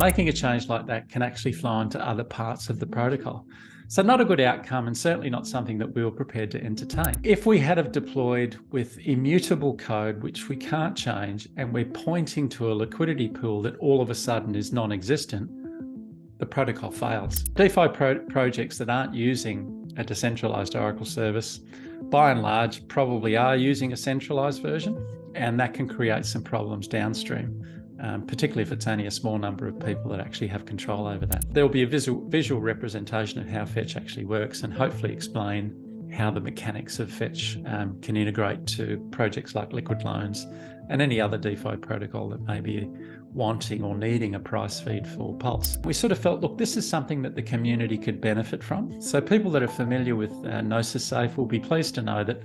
Making a change like that can actually flow into other parts of the protocol. So not a good outcome, and certainly not something that we were prepared to entertain. If we had have deployed with immutable code, which we can't change, and we're pointing to a liquidity pool that all of a sudden is non-existent, the protocol fails. DeFi projects that aren't using a decentralized Oracle service, by and large, probably are using a centralized version, and that can create some problems downstream. Particularly if it's only a small number of people that actually have control over that. There will be a visual representation of how Fetch actually works, and hopefully explain how the mechanics of Fetch can integrate to projects like Liquid Loans and any other DeFi protocol that may be wanting or needing a price feed for Pulse. We sort of felt, look, this is something that the community could benefit from. So people that are familiar with Gnosis Safe will be pleased to know that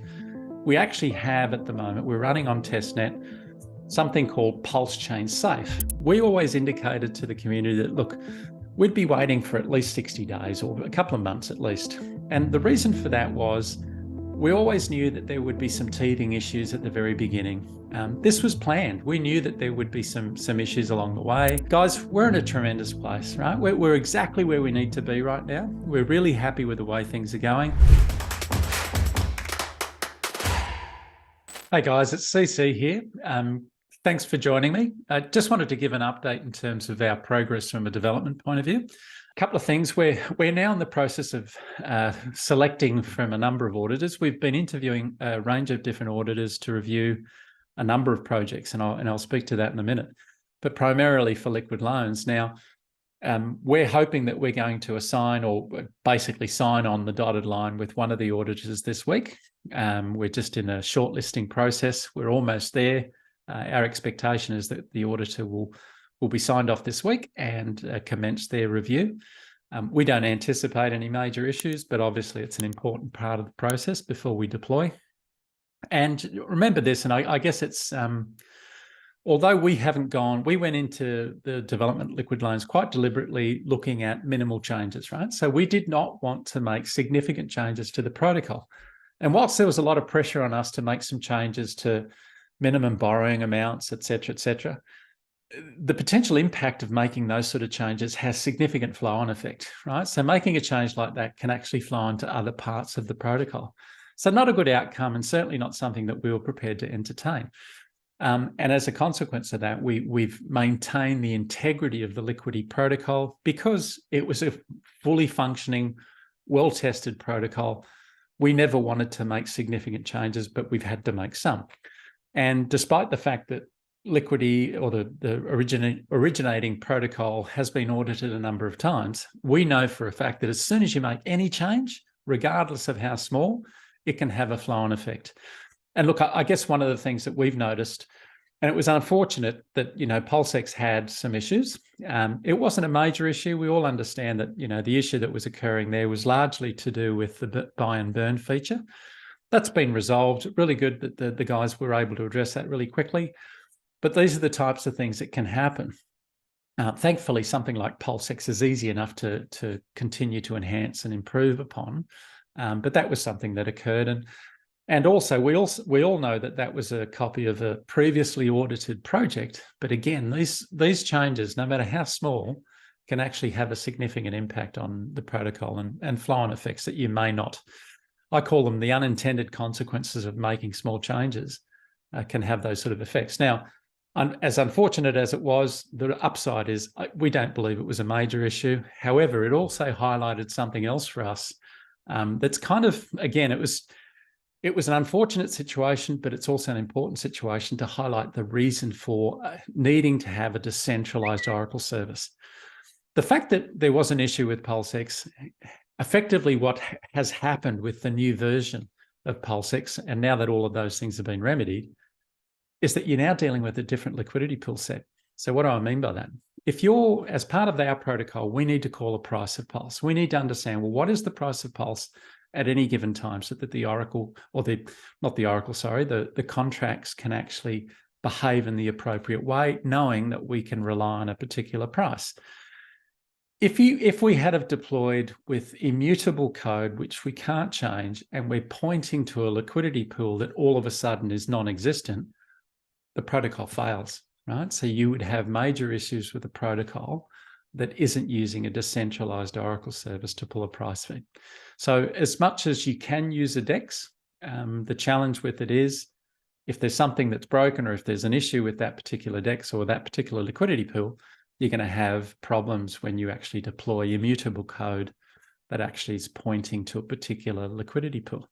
we actually have at the moment, we're running on Testnet, something called PulseChain Safe. We always indicated to the community that, look, we'd be waiting for at least 60 days or a couple of months at least. And the reason for that was we always knew that there would be some teething issues at the very beginning. This was planned. We knew that there would be some issues along the way. Guys, we're in a tremendous place, right? We're exactly where we need to be right now. We're really happy with the way things are going. Hey guys, it's CC here. Thanks for joining me. I just wanted to give an update in terms of our progress from a development point of view. A couple of things. We're now in the process of selecting from a number of auditors. We've been interviewing a range of different auditors to review a number of projects, and I'll speak to that in a minute, but primarily for Liquid Loans. Now, we're hoping that we're going to assign or basically sign on the dotted line with one of the auditors this week. We're just in a shortlisting process. We're almost there. Our expectation is that the auditor will be signed off this week and commence their review. We don't anticipate any major issues, but obviously it's an important part of the process before we deploy. And remember this, and I guess it's, although we went into the development Liquid Loans quite deliberately looking at minimal changes, right? So we did not want to make significant changes to the protocol. And whilst there was a lot of pressure on us to make some changes to minimum borrowing amounts, et cetera, the potential impact of making those sort of changes has significant flow-on effect, right? So making a change like that can actually flow into other parts of the protocol. So not a good outcome, and certainly not something that we were prepared to entertain. And as a consequence of that, we've maintained the integrity of the Liquidity protocol because it was a fully functioning, well-tested protocol. We never wanted to make significant changes, but we've had to make some. And despite the fact that Liquidity or the originating protocol has been audited a number of times, we know for a fact that as soon as you make any change, regardless of how small, it can have a flow-on effect. And look, I guess one of the things that we've noticed, and it was unfortunate that, PulseX had some issues. It wasn't a major issue. We all understand that, the issue that was occurring there was largely to do with the buy and burn feature. That's been resolved. Really good that the guys were able to address that really quickly. But these are the types of things that can happen. Thankfully, something like PulseX is easy enough to continue to enhance and improve upon. But that was something that occurred. And also, we all know that that was a copy of a previously audited project. But again, these changes, no matter how small, can actually have a significant impact on the protocol and flow-on effects that you may not. I call them the unintended consequences of making small changes can have those sort of effects. Now, as unfortunate as it was, the upside is we don't believe it was a major issue. However, it also highlighted something else for us that's kind of, again, it was an unfortunate situation, but it's also an important situation to highlight the reason for needing to have a decentralized Oracle service. The fact that there was an issue with PulseX, effectively what has happened with the new version of PulseX, and now that all of those things have been remedied, is that you're now dealing with a different liquidity pool set. So what do I mean by that? If you're, as part of our protocol, we need to call a price of Pulse. We need to understand, well, what is the price of Pulse at any given time so that the Oracle, or the contracts can actually behave in the appropriate way, knowing that we can rely on a particular price. If we had have deployed with immutable code, which we can't change, and we're pointing to a liquidity pool that all of a sudden is non-existent, the protocol fails, right? So you would have major issues with the protocol that isn't using a decentralized Oracle service to pull a price feed. So as much as you can use a DEX, the challenge with it is if there's something that's broken or if there's an issue with that particular DEX or that particular liquidity pool, you're going to have problems when you actually deploy immutable code that actually is pointing to a particular liquidity pool.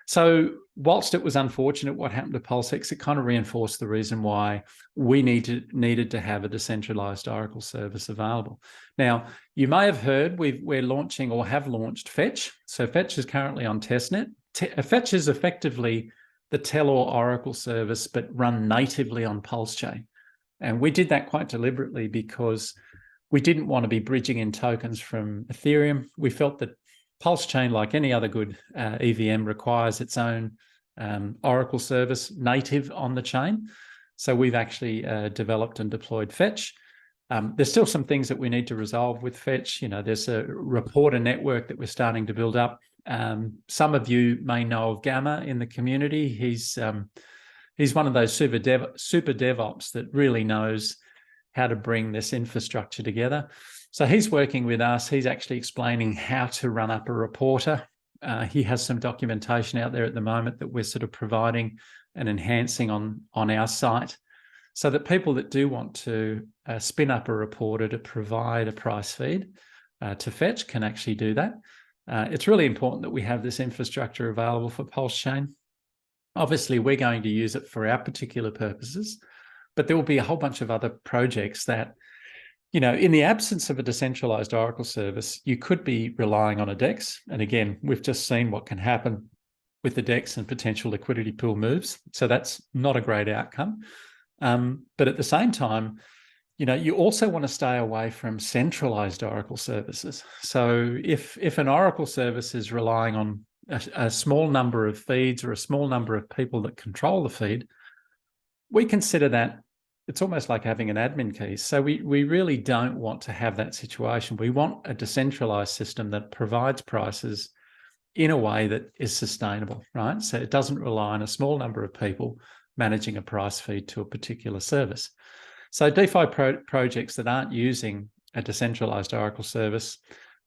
So whilst it was unfortunate what happened to PulseX, it kind of reinforced the reason why we needed to have a decentralized Oracle service available. Now, you may have heard we're launching or have launched Fetch. So Fetch is currently on Testnet. Fetch is effectively the Telor Oracle service, but run natively on PulseChain. And we did that quite deliberately because we didn't want to be bridging in tokens from Ethereum. We felt that PulseChain, like any other good EVM, requires its own Oracle service native on the chain. So we've actually developed and deployed Fetch. There's still some things that we need to resolve with Fetch. You know, there's a reporter network that we're starting to build up. Some of you may know of Gamma in the community. He's one of those super DevOps that really knows how to bring this infrastructure together. So he's working with us. He's actually explaining how to run up a reporter. He has some documentation out there at the moment that we're sort of providing and enhancing on our site so that people that do want to spin up a reporter to provide a price feed to Fetch can actually do that. It's really important that we have this infrastructure available for PulseChain. Obviously, we're going to use it for our particular purposes, but there will be a whole bunch of other projects that, you know, in the absence of a decentralized Oracle service, you could be relying on a DEX. And again, we've just seen what can happen with the DEX and potential liquidity pool moves. So that's not a great outcome. But at the same time, you know, you also want to stay away from centralized Oracle services. So if an Oracle service is relying on a small number of feeds or a small number of people that control the feed, we consider that it's almost like having an admin key. So we really don't want to have that situation. We want a decentralized system that provides prices in a way that is sustainable, right? So it doesn't rely on a small number of people managing a price feed to a particular service. So DeFi projects that aren't using a decentralized Oracle service,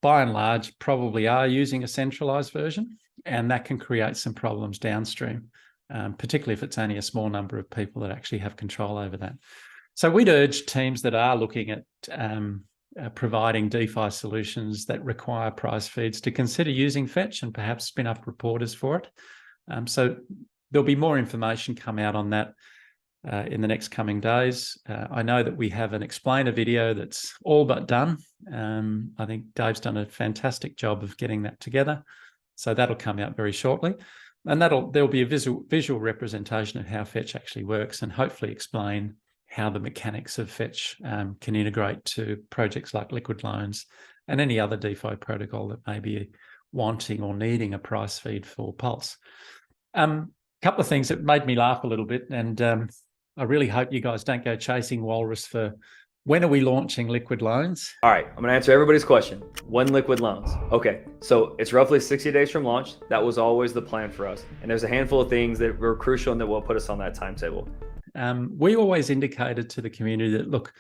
by and large, probably are using a centralized version, and that can create some problems downstream. Particularly if it's only a small number of people that actually have control over that. So we'd urge teams that are looking at providing DeFi solutions that require price feeds to consider using Fetch and perhaps spin up reporters for it. So there'll be more information come out on that in the next coming days. I know that we have an explainer video that's all but done. I think Dave's done a fantastic job of getting that together. So that'll come out very shortly. And there'll be a visual representation of how Fetch actually works and hopefully explain how the mechanics of Fetch can integrate to projects like Liquid Loans and any other DeFi protocol that may be wanting or needing a price feed for Pulse. A couple of things that made me laugh a little bit, and I really hope you guys don't go chasing Walrus for when are we launching Liquid Loans? All right, I'm going to answer everybody's question. When Liquid Loans? Okay, so it's roughly 60 days from launch. That was always the plan for us. And there's a handful of things that were crucial and that will put us on that timetable. We always indicated to the community that, look,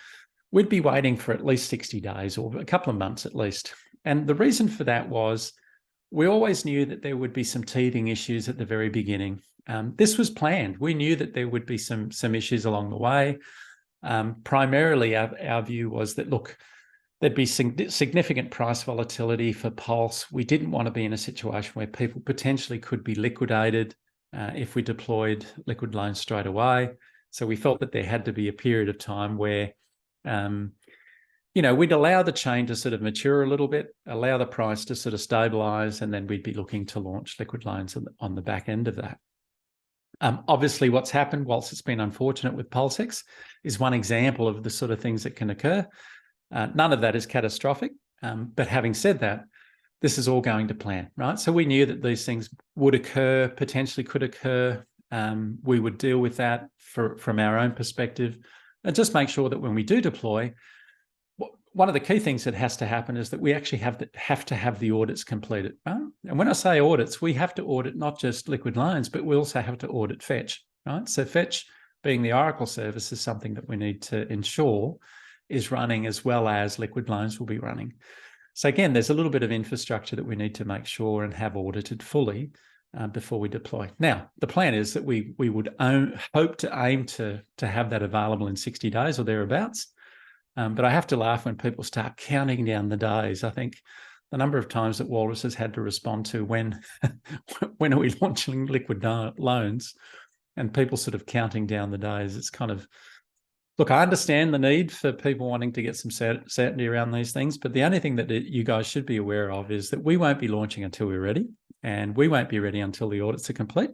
we'd be waiting for at least 60 days or a couple of months at least. And the reason for that was we always knew that there would be some teething issues at the very beginning. This was planned. We knew that there would be some issues along the way. Primarily, our view was that, look, there'd be significant price volatility for Pulse. We didn't want to be in a situation where people potentially could be liquidated if we deployed Liquid Loans straight away. So we felt that there had to be a period of time where, you know, we'd allow the chain to sort of mature a little bit, allow the price to sort of stabilize, and then we'd be looking to launch Liquid Loans on the back end of that. Obviously, what's happened, whilst it's been unfortunate with PulseX, is one example of the sort of things that can occur. None of that is catastrophic. But having said that, this is all going to plan, right? So we knew that these things would occur, potentially could occur. We would deal with that from our own perspective and just make sure that when we do deploy, one of the key things that has to happen is that we actually have to have the audits completed. Right? And when I say audits, we have to audit not just Liquid Loans, but we also have to audit Fetch. Right? So Fetch, being the Oracle service, is something that we need to ensure is running as well as liquid loans will be running. So again, there's a little bit of infrastructure that we need to make sure and have audited fully before we deploy. Now, the plan is that we would hope to aim to have that available in 60 days or thereabouts. But I have to laugh when people start counting down the days. I think the number of times that Walrus has had to respond to when are we launching liquid loans, and people sort of counting down the days. It's kind of, look, I understand the need for people wanting to get some certainty around these things, but the only thing that you guys should be aware of is that we won't be launching until we're ready, and we won't be ready until the audits are complete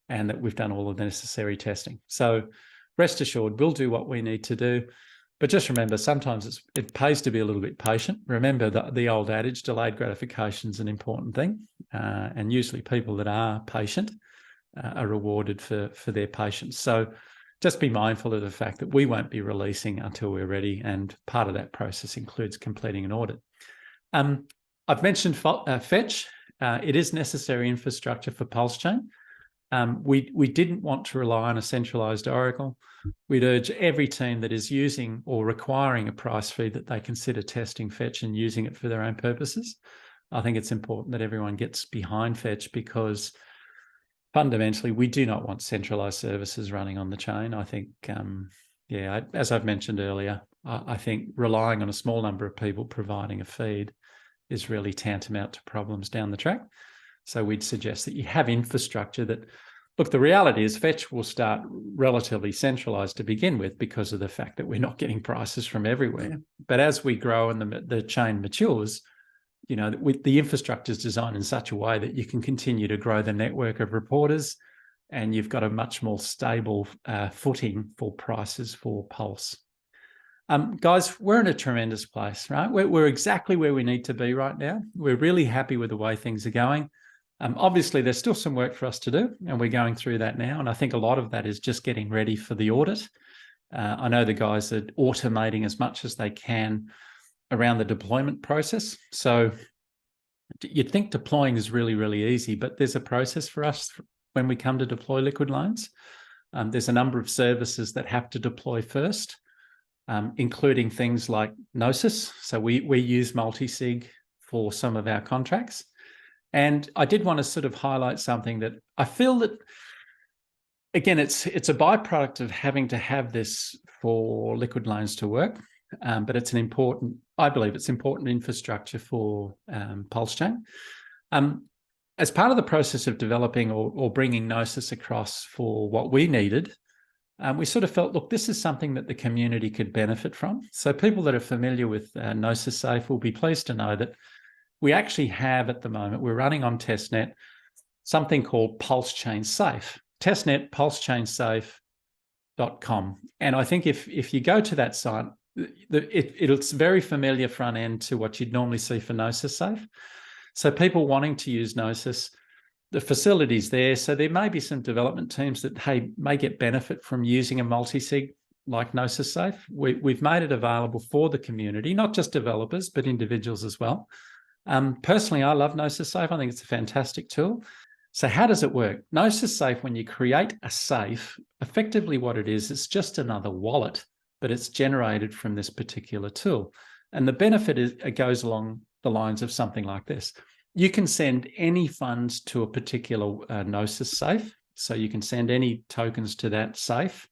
and that we've done all of the necessary testing. So rest assured, we'll do what we need to do. But just remember, sometimes it pays to be a little bit patient. Remember the old adage, delayed gratification is an important thing. And usually people that are patient are rewarded for their patience. So just be mindful of the fact that we won't be releasing until we're ready. And part of that process includes completing an audit. I've mentioned Fetch. It is necessary infrastructure for PulseChain. We didn't want to rely on a centralized Oracle. We'd urge every team that is using or requiring a price feed that they consider testing Fetch and using it for their own purposes. I think it's important that everyone gets behind Fetch, because fundamentally we do not want centralized services running on the chain. I think, as I've mentioned earlier, I think relying on a small number of people providing a feed is really tantamount to problems down the track. So we'd suggest that you have infrastructure that, look, the reality is Fetch will start relatively centralized to begin with because of the fact that we're not getting prices from everywhere. But as we grow and the chain matures, the infrastructure is designed in such a way that you can continue to grow the network of reporters, and you've got a much more stable footing for prices for Pulse. Guys, we're in a tremendous place, right? We're exactly where we need to be right now. We're really happy with the way things are going. Obviously, there's still some work for us to do, and we're going through that now. And I think a lot of that is just getting ready for the audit. I know the guys are automating as much as they can around the deployment process. So you'd think deploying is really, really easy, but there's a process for us when we come to deploy liquid loans. There's a number of services that have to deploy first, including things like Gnosis. So we use Multi-Sig for some of our contracts. And I did want to sort of highlight something that I feel that, again, it's a byproduct of having to have this for liquid loans to work, but it's I believe it's important infrastructure for PulseChain. As part of the process of developing or bringing Gnosis across for what we needed, we sort of felt, look, this is something that the community could benefit from. So people that are familiar with Gnosis Safe will be pleased to know that we actually have at the moment, we're running on Testnet, something called PulseChain Safe, Testnet PulseChainSafe.com. And I think if you go to that site, it's very familiar front end to what you'd normally see for Gnosis Safe. So people wanting to use Gnosis, the facility's there. So there may be some development teams that, may get benefit from using a multi-sig like Gnosis Safe. We've made it available for the community, not just developers, but individuals as well. Personally, I love Gnosis Safe. I think it's a fantastic tool. So how does it work? Gnosis Safe, when you create a safe, effectively what it is, it's just another wallet, but it's generated from this particular tool. And the benefit it goes along the lines of something like this. You can send any funds to a particular Gnosis Safe. So you can send any tokens to that safe.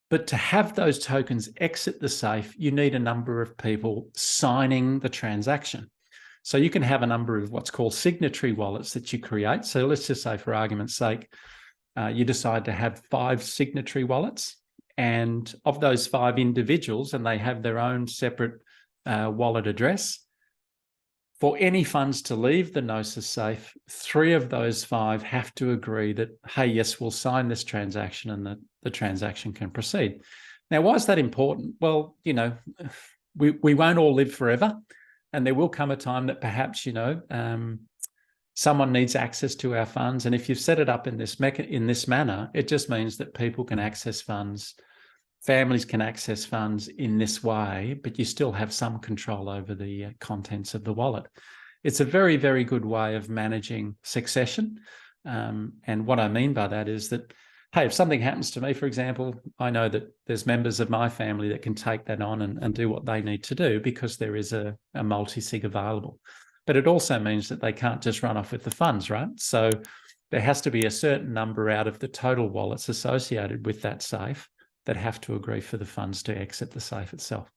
But to have those tokens exit the safe, you need a number of people signing the transaction. So you can have a number of what's called signatory wallets that you create. So let's just say, for argument's sake, you decide to have 5 signatory wallets, and of those 5 individuals, and they have their own separate wallet address. For any funds to leave the Gnosis Safe, 3 of those 5 have to agree that, hey, yes, we'll sign this transaction and that the transaction can proceed. Now, why is that important? Well, we won't all live forever. And there will come a time that perhaps, someone needs access to our funds. And if you've set it up in this manner, it just means that people can access funds, families can access funds in this way, but you still have some control over the contents of the wallet. It's a very, very good way of managing succession. And what I mean by that is that, hey, if something happens to me, for example, I know that there's members of my family that can take that on and do what they need to do because there is a multi-sig available. But it also means that they can't just run off with the funds, right? So there has to be a certain number out of the total wallets associated with that safe that have to agree for the funds to exit the safe itself.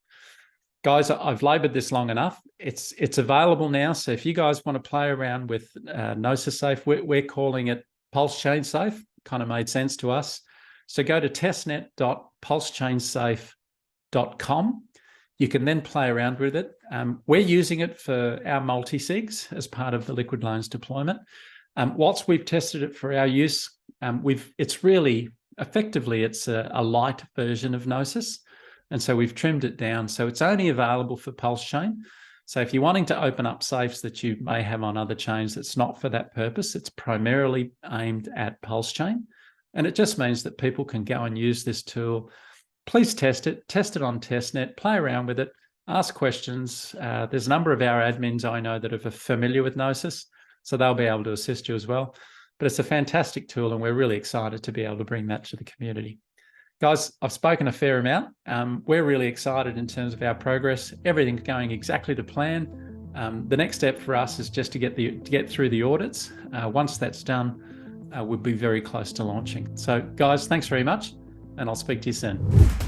Guys, I've labored this long enough. It's available now. So if you guys want to play around with Gnosis Safe, we're calling it PulseChain Safe. Kind of made sense to us. So go to testnet.pulsechainssafe.com. You can then play around with it. We're using it for our multi-sigs as part of the Liquid Loans deployment. Whilst we've tested it for our use, it's really effectively it's a light version of Gnosis. And so we've trimmed it down. So it's only available for PulseChain. So if you're wanting to open up safes that you may have on other chains that's not for that purpose, it's primarily aimed at PulseChain. And it just means that people can go and use this tool. Please test it on Testnet, play around with it, ask questions. There's a number of our admins I know that are familiar with Gnosis, so they'll be able to assist you as well. But it's a fantastic tool, and we're really excited to be able to bring that to the community. Guys, I've spoken a fair amount. We're really excited in terms of our progress. Everything's going exactly to plan. The next step for us is just to get through the audits. Once that's done, we'll be very close to launching. So guys, thanks very much, and I'll speak to you soon.